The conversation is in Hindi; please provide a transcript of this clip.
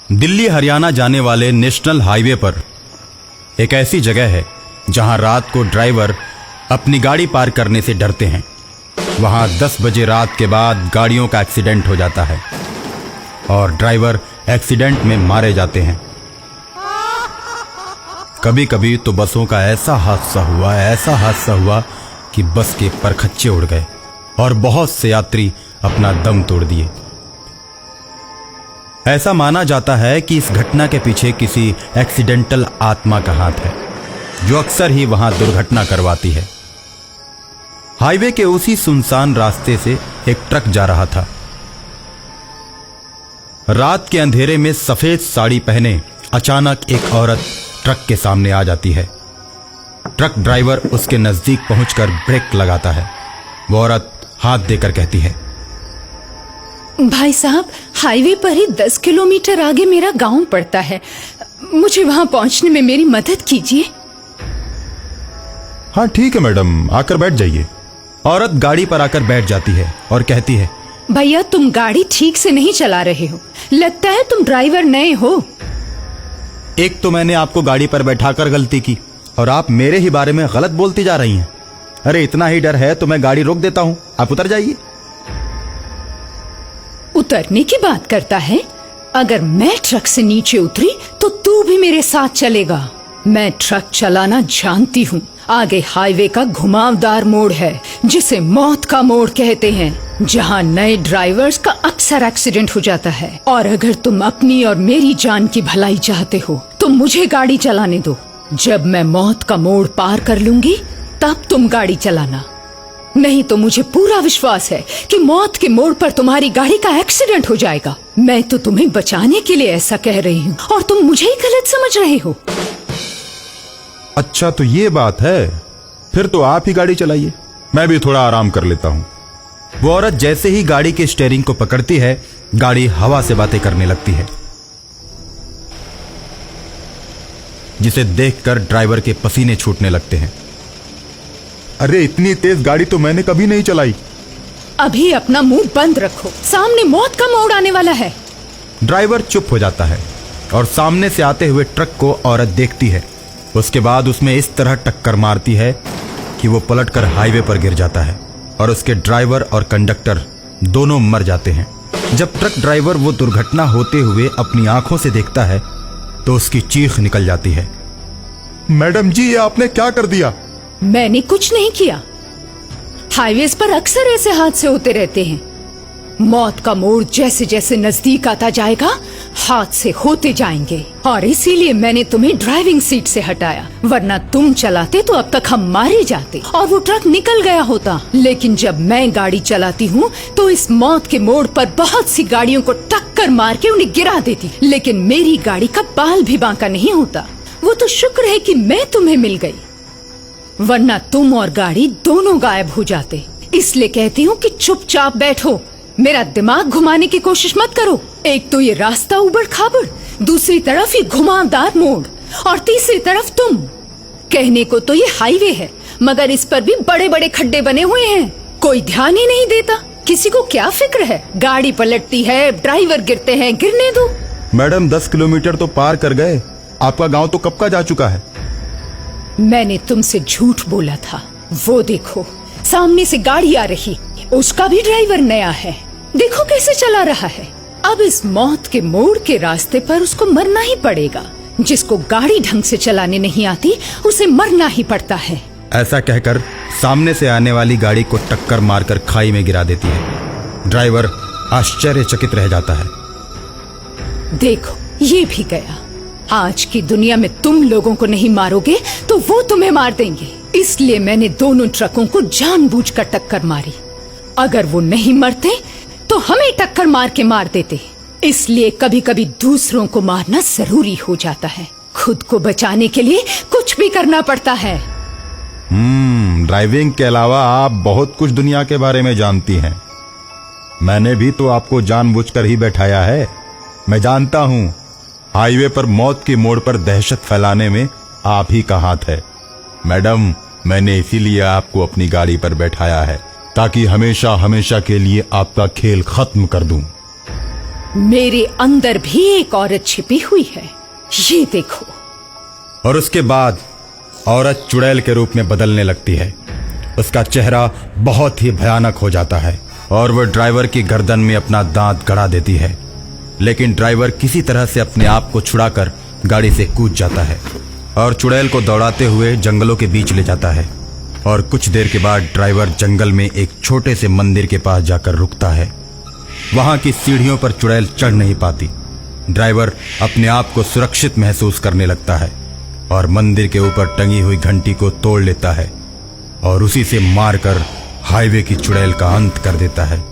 दिल्ली हरियाणा जाने वाले नेशनल हाईवे पर एक ऐसी जगह है जहां रात को ड्राइवर अपनी गाड़ी पार करने से डरते हैं। वहां 10 बजे रात के बाद गाड़ियों का एक्सीडेंट हो जाता है और ड्राइवर एक्सीडेंट में मारे जाते हैं। कभी कभी तो बसों का ऐसा हादसा हुआ कि बस के परखच्चे उड़ गए और बहुत से यात्री अपना दम तोड़ दिए। ऐसा माना जाता है कि इस घटना के पीछे किसी एक्सीडेंटल आत्मा का हाथ है जो अक्सर ही वहां दुर्घटना करवाती है। हाईवे के उसी सुनसान रास्ते से एक ट्रक जा रहा था। रात के अंधेरे में सफेद साड़ी पहने अचानक एक औरत ट्रक के सामने आ जाती है। ट्रक ड्राइवर उसके नजदीक पहुंचकर ब्रेक लगाता है। वो औरत हाथ देकर कहती है, भाई साहब, हाईवे पर ही 10 किलोमीटर आगे मेरा गांव पड़ता है, मुझे वहां पहुंचने में मेरी मदद कीजिए। हाँ ठीक है मैडम, आकर बैठ जाइए। औरत गाड़ी पर आकर बैठ जाती है और कहती है, भैया तुम गाड़ी ठीक से नहीं चला रहे हो, लगता है तुम ड्राइवर नए हो। एक तो मैंने आपको गाड़ी पर बैठाकर गलती की और आप मेरे ही बारे में गलत बोलती जा रही हैं। अरे इतना ही डर है तो मैं गाड़ी रोक देता हूं, आप उतर जाइए। उतरने की बात करता है? अगर मैं ट्रक से नीचे उतरी तो तू भी मेरे साथ चलेगा। मैं ट्रक चलाना जानती हूँ। आगे हाईवे का घुमावदार मोड़ है जिसे मौत का मोड़ कहते हैं, जहाँ नए ड्राइवर्स का अक्सर एक्सीडेंट हो जाता है। और अगर तुम अपनी और मेरी जान की भलाई चाहते हो तो मुझे गाड़ी चलाने दो। जब मैं मौत का मोड़ पार कर लूंगी तब तुम गाड़ी चलाना। नहीं तो मुझे पूरा विश्वास है कि मौत के मोड़ पर तुम्हारी गाड़ी का एक्सीडेंट हो जाएगा। मैं तो तुम्हें बचाने के लिए ऐसा कह रही हूँ और तुम मुझे ही गलत समझ रहे हो। अच्छा तो ये बात है, फिर तो आप ही गाड़ी चलाइए, मैं भी थोड़ा आराम कर लेता हूँ। वो औरत जैसे ही गाड़ी के स्टीयरिंग को पकड़ती है, गाड़ी हवा से बातें करने लगती है, जिसे देखकर ड्राइवर के पसीने छूटने लगते हैं। अरे इतनी तेज गाड़ी तो मैंने कभी नहीं चलाई। अभी अपना मुंह बंद रखो, सामने मौत का मोड़ आने वाला है। ड्राइवर चुप हो जाता है और सामने से आते हुए ट्रक को औरत देखती है। उसके बाद उसमें इस तरह टक्कर मारती है कि वो पलटकर हाईवे पर गिर जाता है और उसके ड्राइवर और कंडक्टर दोनों मर जाते हैं। जब ट्रक ड्राइवर वो दुर्घटना होते हुए अपनी आंखों से देखता है तो उसकी चीख निकल जाती है, मैडम जी ये आपने क्या कर दिया? मैंने कुछ नहीं किया। हाईवेज पर अक्सर ऐसे हादसे होते रहते हैं। मौत का मोड़ जैसे जैसे नजदीक आता जाएगा हादसे होते जाएंगे और इसीलिए मैंने तुम्हें ड्राइविंग सीट से हटाया, वरना तुम चलाते तो अब तक हम मारे जाते और वो ट्रक निकल गया होता। लेकिन जब मैं गाड़ी चलाती हूँ तो इस मौत के मोड़ पर बहुत सी गाड़ियों को टक्कर मार के उन्हें गिरा देती, लेकिन मेरी गाड़ी का बाल भी बांका नहीं होता। वो तो शुक्र है कि मैं तुम्हें मिल गई, वरना तुम और गाड़ी दोनों गायब हो जाते। इसलिए कहती हूँ कि चुपचाप बैठो, मेरा दिमाग घुमाने की कोशिश मत करो। एक तो ये रास्ता उबड़ खाबड़, दूसरी तरफ ये घुमावदार मोड़ और तीसरी तरफ तुम। कहने को तो ये हाईवे है मगर इस पर भी बड़े बड़े खड्डे बने हुए हैं, कोई ध्यान ही नहीं देता। किसी को क्या फिक्र है? गाड़ी पलटती है, ड्राइवर गिरते हैं, गिरने दो। मैडम 10 किलोमीटर तो पार कर गए, आपका गांव तो कब का जा चुका है। मैंने तुमसे झूठ बोला था। वो देखो सामने से गाड़ी आ रही, उसका भी ड्राइवर नया है, देखो कैसे चला रहा है। अब इस मौत के मोड़ के रास्ते पर उसको मरना ही पड़ेगा। जिसको गाड़ी ढंग से चलाने नहीं आती उसे मरना ही पड़ता है। ऐसा कहकर सामने से आने वाली गाड़ी को टक्कर मारकर खाई में गिरा देती है। ड्राइवर आश्चर्यचकित रह जाता है। देखो ये भी गया। आज की दुनिया में तुम लोगों को नहीं मारोगे तो वो तुम्हें मार देंगे। इसलिए मैंने दोनों ट्रकों को जानबूझकर टक्कर मारी। अगर वो नहीं मरते तो हमें टक्कर मार के मार देते। इसलिए कभी कभी दूसरों को मारना जरूरी हो जाता है। खुद को बचाने के लिए कुछ भी करना पड़ता है। ड्राइविंग के अलावा आप बहुत कुछ दुनिया के बारे में जानती हैं। मैंने भी तो आपको जानबूझकर ही बैठाया है। मैं जानता हूँ हाईवे पर मौत के मोड़ पर दहशत फैलाने में आप ही का हाथ है। मैडम मैंने इसीलिए आपको अपनी गाड़ी पर बैठाया है ताकि हमेशा हमेशा के लिए आपका खेल खत्म कर दूं। मेरे अंदर भी एक औरत छिपी हुई है, ये देखो। और उसके बाद औरत चुड़ैल के रूप में बदलने लगती है। उसका चेहरा बहुत ही भयानक हो जाता है और वह ड्राइवर की गर्दन में अपना दांत गड़ा देती है। लेकिन ड्राइवर किसी तरह से अपने आप को छुड़ाकर गाड़ी से कूद जाता है और चुड़ैल को दौड़ाते हुए जंगलों के बीच ले जाता है। और कुछ देर के बाद ड्राइवर जंगल में एक छोटे से मंदिर के पास जाकर रुकता है। वहां की सीढ़ियों पर चुड़ैल चढ़ नहीं पाती। ड्राइवर अपने आप को सुरक्षित महसूस करने लगता है और मंदिर के ऊपर टंगी हुई घंटी को तोड़ लेता है और उसी से मारकर हाईवे की चुड़ैल का अंत कर देता है।